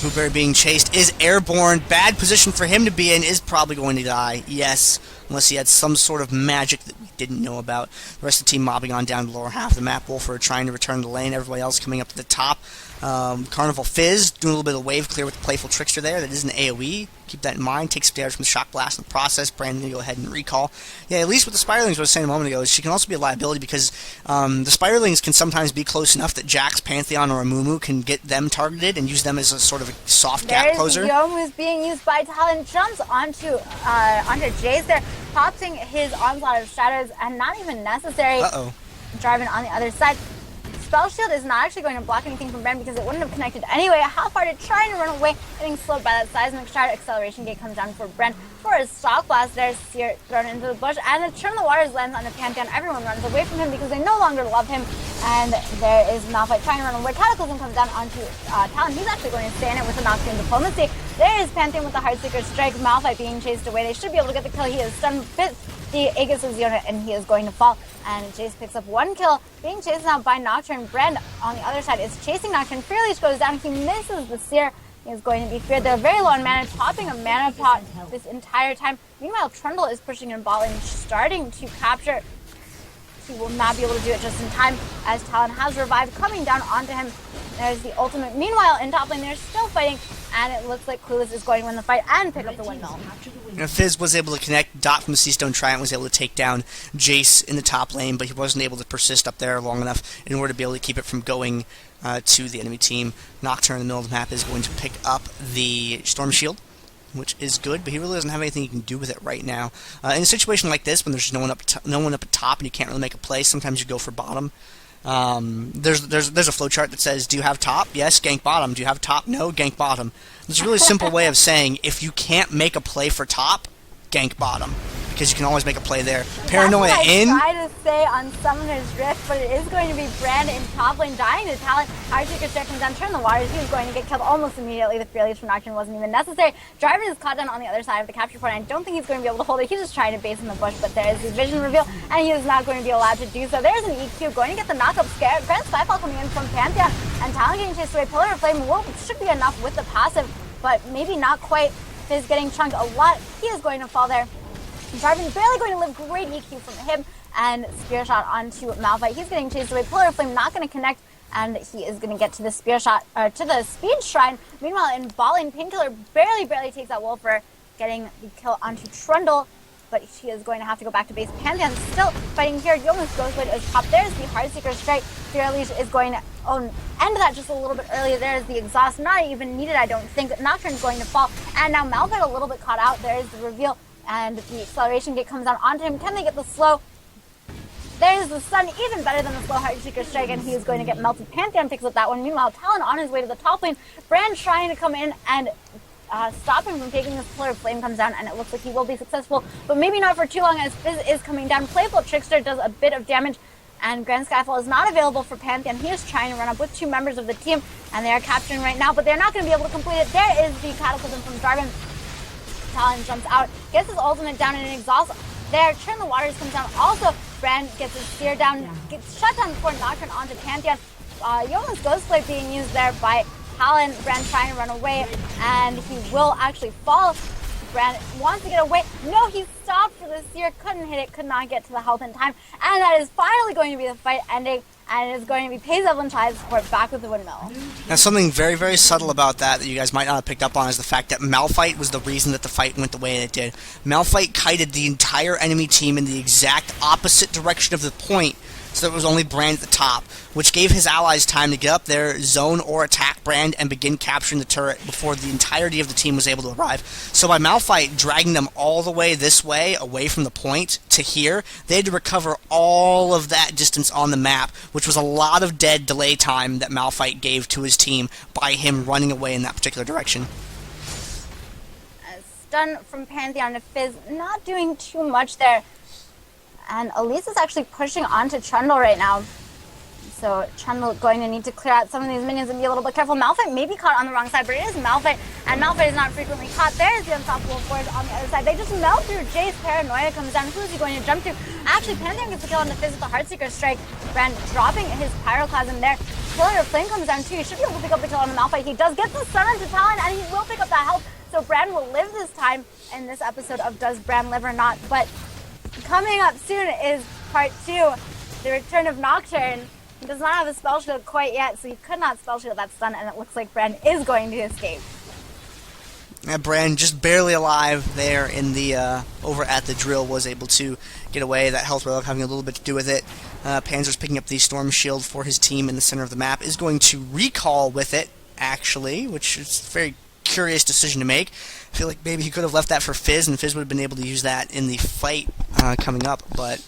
Blueberry being chased is airborne. Bad position for him to be in, is probably going to die. Yes, unless he had some sort of magic that we didn't know about. The rest of the team mobbing on down the lower half of the map. Wolfer trying to return the lane. Everybody else coming up to the top. Carnival Fizz doing a little bit of wave clear with the playful trickster there. That is an AoE. Keep that in mind. Takes damage from the shock blast in the process. Brandon, go ahead and recall. Yeah, at least with the Spirelings, what I was saying a moment ago, is she can also be a liability because the Spirelings can sometimes be close enough that Jax, Pantheon, or Amumu can get them targeted and use them as a sort of a soft gap closer. There's Yomu's being used by Talon. Jumps onto Jace there, popping his onslaught of shadows, and not even necessary. Uh-oh. Jarvan on the other side. Spell Shield is not actually going to block anything from Bren because it wouldn't have connected anyway. Half-hearted trying to run away, getting slowed by that Seismic Shard. Acceleration Gate comes down for Bren for his Stock Blast. There's Seer thrown into the bush, and the Churn the Waters lands on the Pantheon. Everyone runs away from him because they no longer love him, and there is Malphite trying to run away. Cataclysm comes down onto Talon. He's actually going to stay in it with a Nocturne Diplomacy. There is Pantheon with the Heartseeker Strike. Malphite being chased away. They should be able to get the kill. He is stunned with the Aegis of Ziona, and he is going to fall. And Jace picks up one kill, being chased now by Nocturne. Brand on the other side is chasing Nocturne. Fearleash goes down. He misses the Seer. He is going to be feared. They're very low on mana, popping a mana pot this entire time. Meanwhile, Trundle is pushing in ball and starting to capture. He will not be able to do it just in time as Talon has revived coming down onto him. There's the ultimate. Meanwhile, in top lane, they're still fighting, and it looks like Clueless is going to win the fight and pick up the windmill. Fizz was able to connect. Dot from the Seastone Trident was able to take down Jace in the top lane, but he wasn't able to persist up there long enough in order to be able to keep it from going to the enemy team. Nocturne in the middle of the map is going to pick up the Storm Shield, which is good, but he really doesn't have anything he can do with it right now. In a situation like this, when there's no one up at top and you can't really make a play, sometimes you go for bottom. There's a flowchart that says, do you have top? Yes, gank bottom. Do you have top? No, gank bottom. There's a really simple way of saying, if you can't make a play for top, gank bottom, because you can always make a play there. Paranoia in. I try to say on Summoner's Rift, but it is going to be Brand in top lane, dying to Talon. Heartseeker Strike comes down, Turn the Waters. He was going to get killed almost immediately. The Fearleash from Nocturne wasn't even necessary. Driver is caught down on the other side of the capture point. I don't think he's going to be able to hold it. He's just trying to base in the bush, but there is the vision reveal, and he is not going to be allowed to do so. There's an EQ going to get the knockup scare. Grand Skyfall coming in from Pantheon, and Talon getting chased away. Pillar of Flame should be enough with the passive, but maybe not quite. Fizz getting chunked a lot. He is going to fall there. Jarvan's barely going to live. Great EQ from him, and Spear Shot onto Malphite. He's getting chased away. Pillar of Flame not going to connect, and he is going to get to the Spear Shot, to the Speed Shrine. Meanwhile, in Balling, Painkiller barely takes out Wolfer, getting the kill onto Trundle, but he is going to have to go back to base. Pantheon still fighting here. Yomu's Ghostblade is top. There's the Heartseeker Strike. Fearleash is going to end that just a little bit earlier. There's the exhaust, not even needed, I don't think. Nocturne's going to fall, and now Malphite a little bit caught out. There's the reveal, and the Acceleration Gate comes down onto him. Can they get the slow? There's the stun, even better than the slow Heartseeker Strike, and he is going to get melted. Pantheon picks up that one. Meanwhile, Talon on his way to the top lane. Brand trying to come in and stop him from taking this. Pillar of Flame comes down, and it looks like he will be successful, but maybe not for too long as Fizz is coming down. Playful Trickster does a bit of damage, and Grand Skyfall is not available for Pantheon. He is trying to run up with two members of the team, and they are capturing right now, but they're not going to be able to complete it. There is the Cataclysm from Jarvan. Talon jumps out, gets his ultimate down, and an exhaust there. Churn the Waters comes down. Also, Brand gets his Spear down, gets shut down before Nocturne onto Pantheon. Yolan's Ghostblade being used there by Talon. Brand trying to run away, and he will actually fall. Brand wants to get away. No, he stopped for the Seer, couldn't hit it, could not get to the health in time, and that is finally going to be the fight ending. And it is going to be Pays Evelynn Child support back with the windmill. Now, something very, very subtle about that you guys might not have picked up on is the fact that Malphite was the reason that the fight went the way it did. Malphite kited the entire enemy team in the exact opposite direction of the point, so there was only Brand at the top, which gave his allies time to get up there, zone or attack Brand, and begin capturing the turret before the entirety of the team was able to arrive. So by Malphite dragging them all the way this way, away from the point, to here, they had to recover all of that distance on the map, which was a lot of dead delay time that Malphite gave to his team by him running away in that particular direction. A stun from Pantheon to Fizz, not doing too much there. And Elise is actually pushing onto Trundle right now. So Trundle going to need to clear out some of these minions and be a little bit careful. Malphite may be caught on the wrong side, but it is Malphite, and Malphite is not frequently caught. There's the Unstoppable Force on the other side. They just melt through Jace. Paranoia comes down. Who's he going to jump to? Actually, Pantheon gets the kill on the Fizz with the Heartseeker Strike. Brand dropping his Pyroclasm there. Pillar of Flame comes down too. He should be able to pick up the kill on the Malphite. He does get the stun onto Talon, and he will pick up that health. So Brand will live this time in this episode of Does Brand Live or Not? But coming up soon is part 2, the return of Nocturne. He does not have a spell shield quite yet, so he could not spell shield that stun, and it looks like Brand is going to escape. Brand just barely alive there in the over at the drill, was able to get away. That health relic having a little bit to do with it. Panzer's picking up the Storm Shield for his team in the center of the map. Is going to recall with it, actually, which is a very curious decision to make. I feel like maybe he could have left that for Fizz, and Fizz would have been able to use that in the fight coming up, but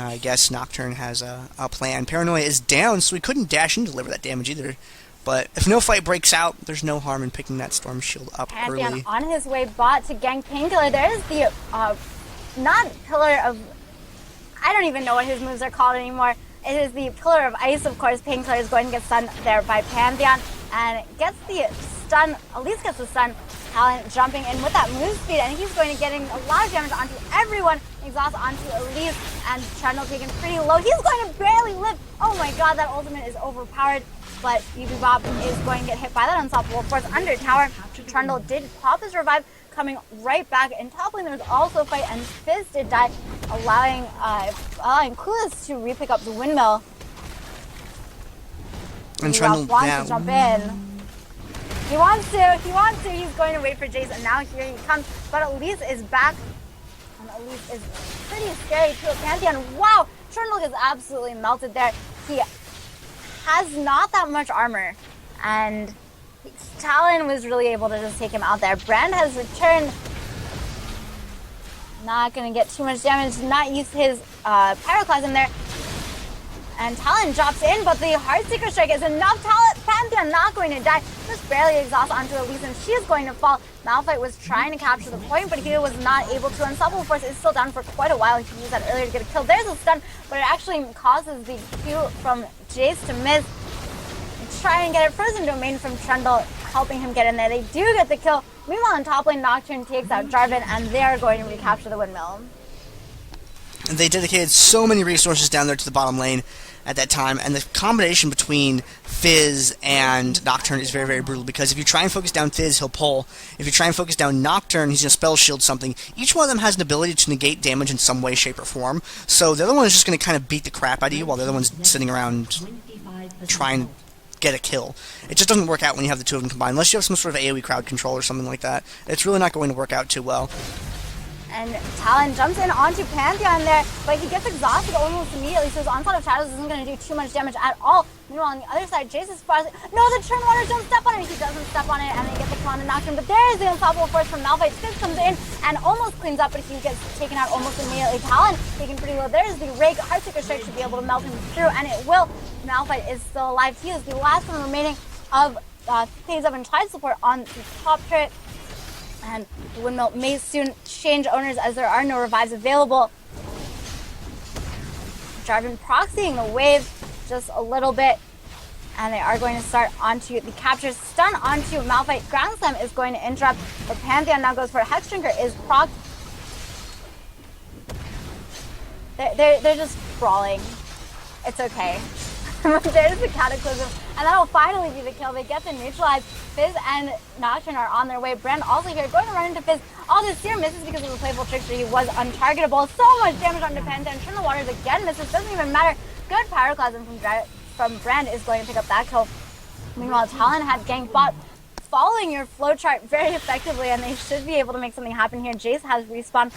I guess Nocturne has a plan. Paranoia is down, so he couldn't dash and deliver that damage either. But if no fight breaks out, there's no harm in picking that Storm Shield up early. On his way bot to gank Painkiller. There is the, not Pillar of... I don't even know what his moves are called anymore. It is the Pillar of Ice, of course. Painkiller is going to get stunned there by Pantheon. And gets the stun, at least gets the stun. Talon jumping in with that move speed, and he's going to getting a lot of damage onto everyone. Exhaust onto Elise, and Trundle taken pretty low. He's going to barely live. Oh my god, that ultimate is overpowered. But Bob is going to get hit by that unstoppable force under tower. Trundle did pop his revive, coming right back. In top lane, there was also a fight, and Fizz did die, allowing Clueless to re-pick up the windmill. And Trundle wants to jump in. He wants to, he's going to wait for Jace, and now here he comes. But Elise is back, and Elise is pretty scary to a Pantheon. Wow, Trundle is absolutely melted there. He has not that much armor, and Talon was really able to just take him out there. Brand has returned, not going to get too much damage, not use his Pyroclasm there. And Talon drops in, but the Heartseeker Strike is enough. Pantheon not going to die. Just barely exhaust onto Elise, and she is going to fall. Malphite was trying to capture the point, but he was not able to. Unstoppable Force is still down for quite a while. He used that earlier to get a kill. There's a stun, but it actually causes the Q from Jace to miss. Try and get it. Frozen Domain from Trundle, helping him get in there. They do get the kill. Meanwhile, in top lane, Nocturne takes out Jarvan, and they are going to recapture the windmill. And they dedicated so many resources down there to the bottom lane at that time, and the combination between Fizz and Nocturne is very, very brutal, because if you try and focus down Fizz, he'll pull. If you try and focus down Nocturne, he's going to spell shield something. Each one of them has an ability to negate damage in some way, shape, or form, so the other one is just going to kind of beat the crap out of you, while the other one's sitting around trying to get a kill. It just doesn't work out when you have the two of them combined, unless you have some sort of AoE crowd control or something like that. It's really not going to work out too well. And Talon jumps in onto Pantheon there, but he gets exhausted almost immediately, so his Onslaught of Shadows isn't going to do too much damage at all. Meanwhile, on the other side, Jace is surprised. No, the Turn Waters don't step on it. He doesn't step on it, and they get the kill on the Nocturne. But there is the Unstoppable Force from Malphite. Fizz comes in and almost cleans up, but he gets taken out almost immediately. Talon taken pretty low. There is the Rake. Heartseeker Strike should be able to melt him through, and it will. Malphite is still alive. He is the last one remaining of Phase Up and Tide support on the top turret. And the windmill may soon change owners, as there are no revives available. Jarvan proxying the wave just a little bit, and they are going to start onto the capture. Stun onto Malphite. Ground Slam is going to interrupt, but Pantheon now goes for a Hex Drinker is procced. They're just brawling. It's okay. There's the Cataclysm, and that'll finally be the kill. They get the neutralize. Fizz and Nocturne are on their way. Brand also here, going to run into Fizz. All this Seer misses because of the playful trickster. He was untargetable. So much damage on Pantheon. Turn the Waters again misses. Doesn't even matter. Good Pyroclasm from Brand is going to pick up that kill. Meanwhile, Talon had gank bot, following your flowchart very effectively, and they should be able to make something happen here. Jace has respawned.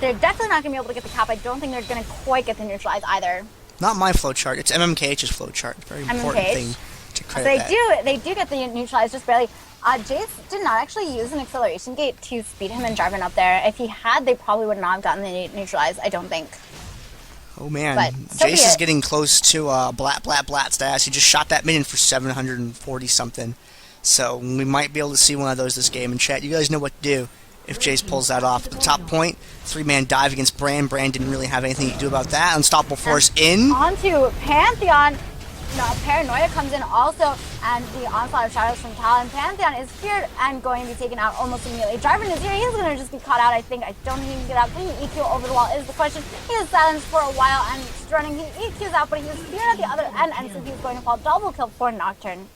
They're definitely not going to be able to get the cap. I don't think they're going to quite get the neutralize either. Not my flowchart. It's MMKH's flowchart. Very important thing to credit. They do get the neutralize just barely. Jace did not actually use an acceleration gate to speed him and Jarvan up there. If he had, they probably would not have gotten the neutralize, I don't think. Oh man, but Jace is getting close to Blat stats. He just shot that minion for 740 something. So we might be able to see one of those this game. And chat, you guys know what to do if Jace pulls that off. At the top point, 3-man dive against Brand. Brand didn't really have anything to do about that. Unstoppable Force in. Onto Pantheon. No, Paranoia comes in also, and the Onslaught of Shadows from Talon. Pantheon is feared and going to be taken out almost immediately. Jarvan is here. He's going to just be caught out, I think. I don't think he can get out. Can he EQ over the wall is the question. He is silenced for a while and running. He EQs out, but he is feared at the other end, and so he's going to fall. Double kill for Nocturne.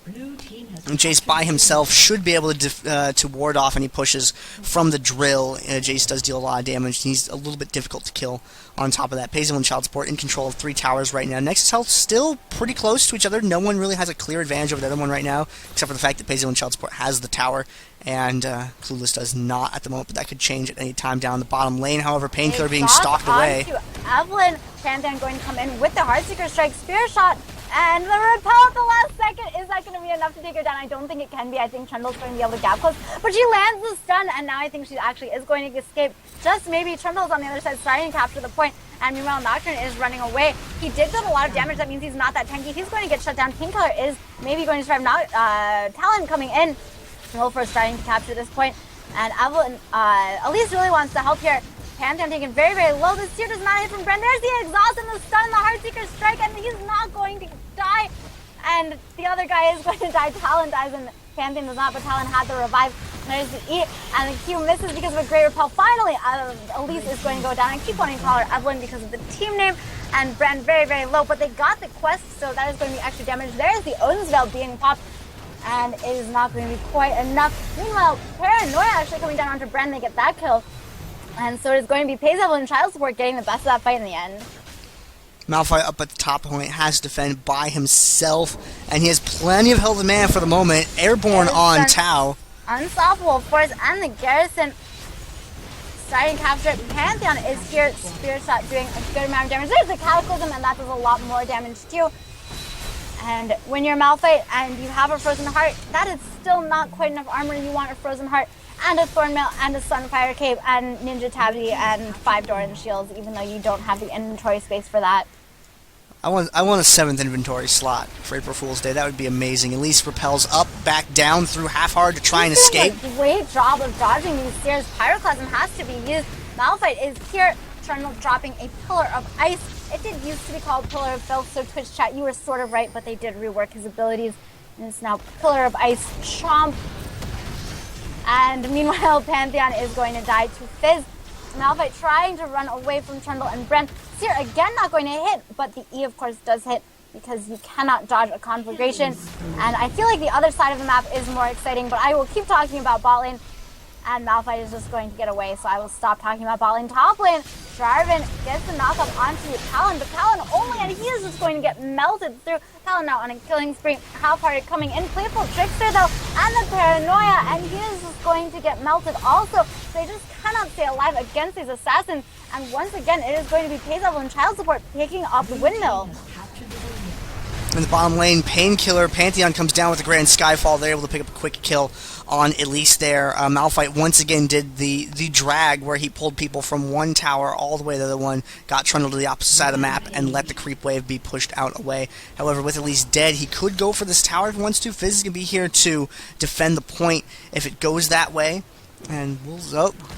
And Jace by himself should be able to ward off any pushes from the drill. Jace does deal a lot of damage. He's a little bit difficult to kill on top of that. Paizo and Child Support in control of 3 towers right now. Nexus Health still pretty close to each other. No one really has a clear advantage over the other one right now, except for the fact that Paizo and Child Support has the tower, and Clueless does not at the moment, but that could change at any time down the bottom lane. However, Painkiller being stalked away. Evelynn, Pantheon going to come in with the Heartseeker Strike, Spear Shot, And the repel at the last second, is that going to be enough to take her down? I don't think it can be. I think Trundle's going to be able to gap close. But she lands the stun, and now I think she actually is going to escape. Just maybe Trundle's on the other side starting to capture the point. And meanwhile, Nocturne is running away. He did get a lot of damage. That means he's not that tanky. He's going to get shut down. Painkiller is maybe going to survive now. Talon coming in. Wolfer starting to capture this point. And Evelynn, Elise really wants to help here. Pantheon taken very, very low. The Seer does not hit from Bren. There's the exhaust and the stun, the Heartseeker strike, and he's not going to die. And the other guy is going to die. Talon dies, and Pantheon does not, but Talon had the revive. There's the E, and the Q misses because of a great repel. Finally, Elise is going to go down. I keep wanting to call her Evelynn because of the team name, and Bren very, very low, but they got the quest, so that is going to be extra damage. There's the Odin's Veil being popped, and it is not going to be quite enough. Meanwhile, Paranoia actually coming down onto Bren. They get that kill. And so it is going to be Pace and Child Support getting the best of that fight in the end. Malphite up at the top point has to defend by himself, and he has plenty of health and mana for the moment. Airborne on Tau. Unstoppable Force and the Garrison starting to capture it. Pantheon is here. Spirit Shot doing a good amount of damage. There's the Cataclysm, and that does a lot more damage too. And when you're Malphite and you have a Frozen Heart, that is still not quite enough armor. You want a Frozen Heart and a Thornmail and a Sunfire Cape and Ninja Tabby and 5 Doran Shields, even though you don't have the inventory space for that. I want a 7th inventory slot for April Fool's Day. That would be amazing. Elise repels up, back down through half hard to try and escape. A great job of dodging these stairs. Pyroclasm has to be used. Malphite is here. Trundle dropping a Pillar of Ice. It did used to be called Pillar of Filth, so Twitch chat, you were sort of right, but they did rework his abilities. And it's now Pillar of Ice Chomp. And meanwhile, Pantheon is going to die to Fizz. Malphite trying to run away from Trundle and Bren. Seer again not going to hit, but the E of course does hit because you cannot dodge a conflagration. And I feel like the other side of the map is more exciting, but I will keep talking about bot lane. And Malphite is just going to get away, so I will stop talking about bot lane. Top lane, Jarvan gets the knockup onto Talon, but Talon only, and he is just going to get melted through. Talon now on a killing spree. Half-hearted coming in. Playful Trickster, though, and the Paranoia, and he is just going to get melted also. They just cannot stay alive against these assassins. And once again, it is going to be Pazel and Child Support picking up the windmill. In the bottom lane, Painkiller, Pantheon comes down with a Grand Skyfall. They're able to pick up a quick kill on Elise there. Malphite once again did the drag where he pulled people from one tower all the way to the other one, got Trundle to the opposite side of the map, and let the creep wave be pushed out away. However, with Elise dead, he could go for this tower if he wants to. Fizz is going to be here to defend the point if it goes that way. And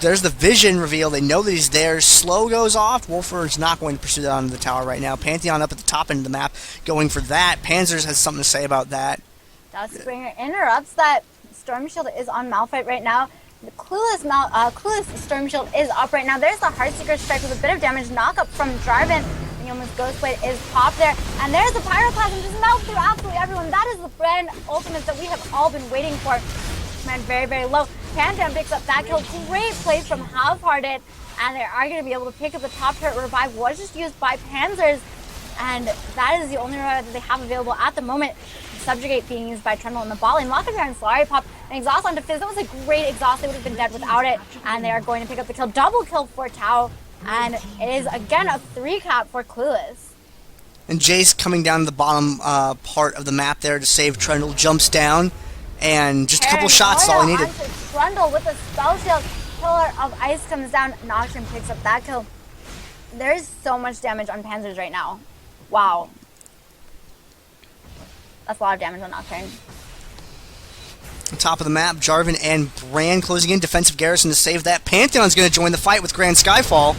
there's the vision reveal. They know that he's there. Slow goes off. Wolfer's not going to pursue that onto the tower right now. Pantheon up at the top end of the map going for that. Panzers has something to say about that. Dustbringer interrupts that. Storm Shield is on Malphite right now. The Clueless Storm Shield is up right now. There's the Heartseeker strike with a bit of damage. Knock up from Jarvan. The Yoma's Ghostblade is popped there. And there's the Pyroclasm just melt through absolutely everyone. That is the brand ultimate that we have all been waiting for. Man, very, very low. Pantheon picks up that kill. Great plays from Half-Hearted. And they are going to be able to pick up the top turret. Revive was just used by Panzers. And that is the only revive that they have available at the moment. Subjugate being used by Trundle in the ball lane. Locketbear and Solari pop an exhaust onto Fizz. That was a great exhaust. They would have been dead without it. And they are going to pick up the kill. Double kill for Tau. And it is again a 3-cap for Clueless. And Jace coming down to the bottom part of the map there to save Trundle. Jumps down. And just a couple shots is all he needed. Trundle with a spell shield. Pillar of Ice comes down. Nocturne picks up that kill. There is so much damage on Panzers right now. Wow. That's a lot of damage on Nocturne. On top of the map, Jarvan and Bran closing in. Defensive Garrison to save that. Pantheon's going to join the fight with Grand Skyfall.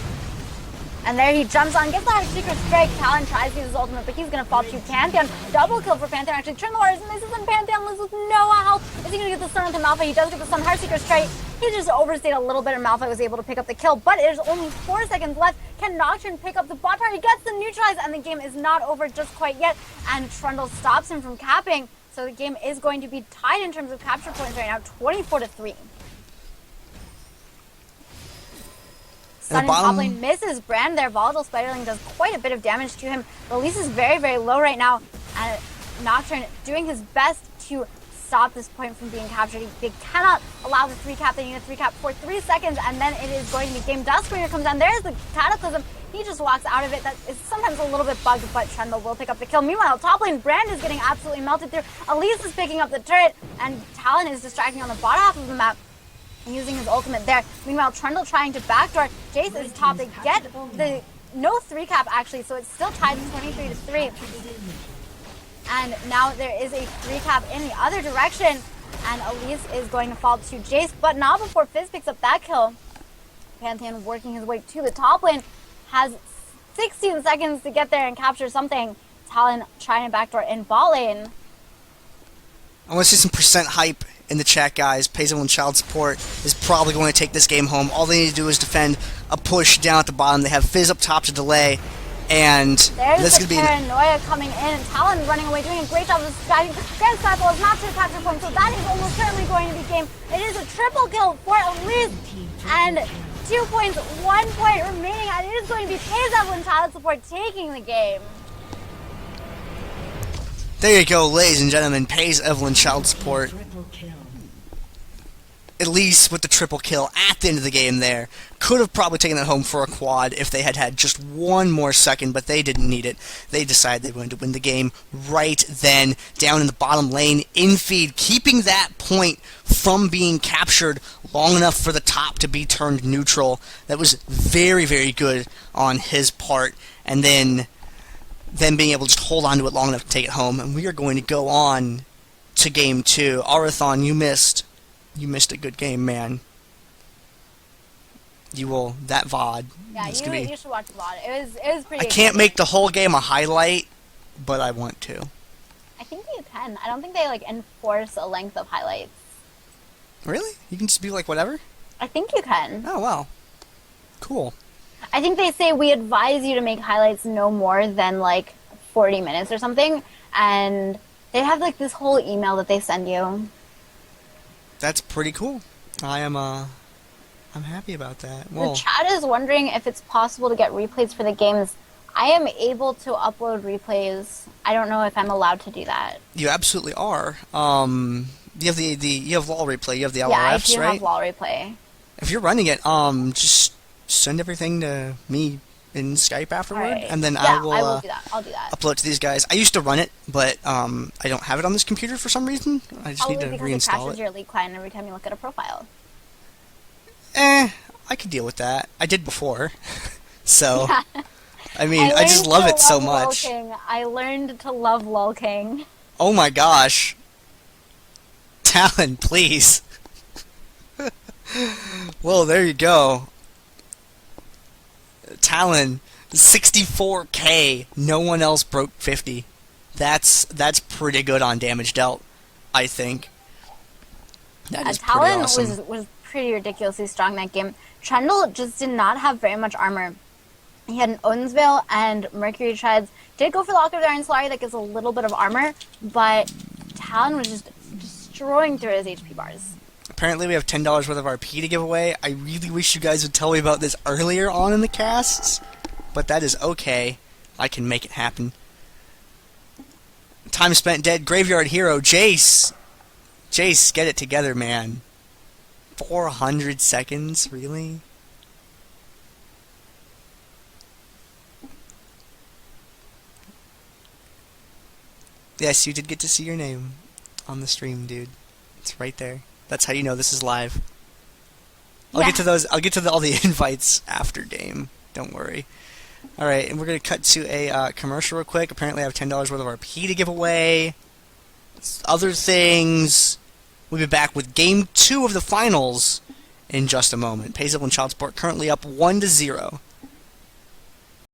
And there he jumps on, gets that secret strike. Talon tries to use his ultimate, but he's going to fall to Pantheon. Double kill for Pantheon. Actually, turn the waters, and this is in Pantheon lives with no health. Is he going to get the stun onto Malphite? He does get the stun. Heartseeker strike. He just overstayed a little bit, and Malphite was able to pick up the kill. But there's only 4 seconds left. Can Nocturne pick up the bot tower? He gets the neutralize, and the game is not over just quite yet. And Trundle stops him from capping. So the game is going to be tied in terms of capture points right now, 24-3. Stunning top lane misses Brand there. Volatile Spiderling does quite a bit of damage to him. Release is very, very low right now. And Nocturne doing his best to stop this point from being captured. They cannot allow the 3-cap. They need a 3-cap for 3 seconds, and then it is going to be game. Dustbringer comes down. There's the Cataclysm. He just walks out of it. That is sometimes a little bit bugged, but Trundle will pick up the kill. Meanwhile, top lane, Brand is getting absolutely melted through. Elise is picking up the turret, and Talon is distracting on the bottom half of the map, using his ultimate there. Meanwhile, Trundle trying to backdoor. Jace is top. They get the no 3-cap actually, so it's still tied 23-3. And now there is a 3-cap in the other direction, and Elise is going to fall to Jace, but not before Fizz picks up that kill. Pantheon working his way to the top lane, has 16 seconds to get there and capture something. Talon trying to backdoor in bot lane. I want to see some percent hype in the chat, guys. Evelynn Child Support is probably going to take this game home. All they need to do is defend a push down at the bottom. They have Fizz up top to delay, and there's this the could be paranoia coming in, and Talon running away, doing a great job of distracting. Grand Cycle is not to the capture point, so that is almost certainly going to be game. It is a triple kill for Elise, and 2 points, 1 point remaining, and it is going to be Evelynn Child Support taking the game. There you go, ladies and gentlemen. Evelynn Child Support. At least with the triple kill at the end of the game there. Could have probably taken that home for a quad if they had had just one more second, but they didn't need it. They decided they wanted to win the game right then, down in the bottom lane, in feed, keeping that point from being captured long enough for the top to be turned neutral. That was very, very good on his part, and then being able to just hold on to it long enough to take it home. And we are going to go on to game 2. Arathon, you missed a good game, man. You will, that VOD. Yeah, you should watch the VOD. It was pretty. I can't make the whole game a highlight, but I want to. I think you can. I don't think they enforce a length of highlights. Really? You can just be like whatever? I think you can. Oh, wow. Cool. I think they say we advise you to make highlights no more than 40 minutes or something, and they have this whole email that they send you. That's pretty cool. I'm happy about that. Well, the chat is wondering if it's possible to get replays for the games. I am able to upload replays. I don't know if I'm allowed to do that. You absolutely are. You have you have wall replay. You have the LRFs, yeah, I do right? have wall replay. If you're running it, just send everything to me in Skype afterward, right. And then yeah, I will do that. I'll do that. upload it to these guys. I used to run it, but I don't have it on this computer for some reason. I just need to because reinstall it crashes it. your League client every time you look at a profile. I could deal with that. I did before. So, Yeah. I mean, I just love it so LOL much. King. I learned to love LOL King. Oh my gosh. Talon, please. Well, there you go. Talon, 64k. No one else broke 50. That's pretty good on damage dealt, I think. That is pretty Talon awesome. was pretty ridiculously strong that game. Trundle just did not have very much armor. He had an Odin's Veil and Mercury Treads. Did go for the Lock of the Iron Solari that gives a little bit of armor, but Talon was just destroying through his HP bars. Apparently we have $10 worth of RP to give away. I really wish you guys would tell me about this earlier on in the casts, but that is okay. I can make it happen. Time spent dead. Graveyard Hero. Jace. Jace, get it together, man. 400 seconds? Really? Yes, you did get to see your name on the stream, dude. It's right there. That's how you know this is live. I'll get to those. I'll get to all the invites after game. Don't worry. All right, and we're gonna cut to a commercial real quick. Apparently, I have $10 worth of RP to give away. Other things. We'll be back with Game 2 of the finals in just a moment. Evelynn Child Support currently up 1-0.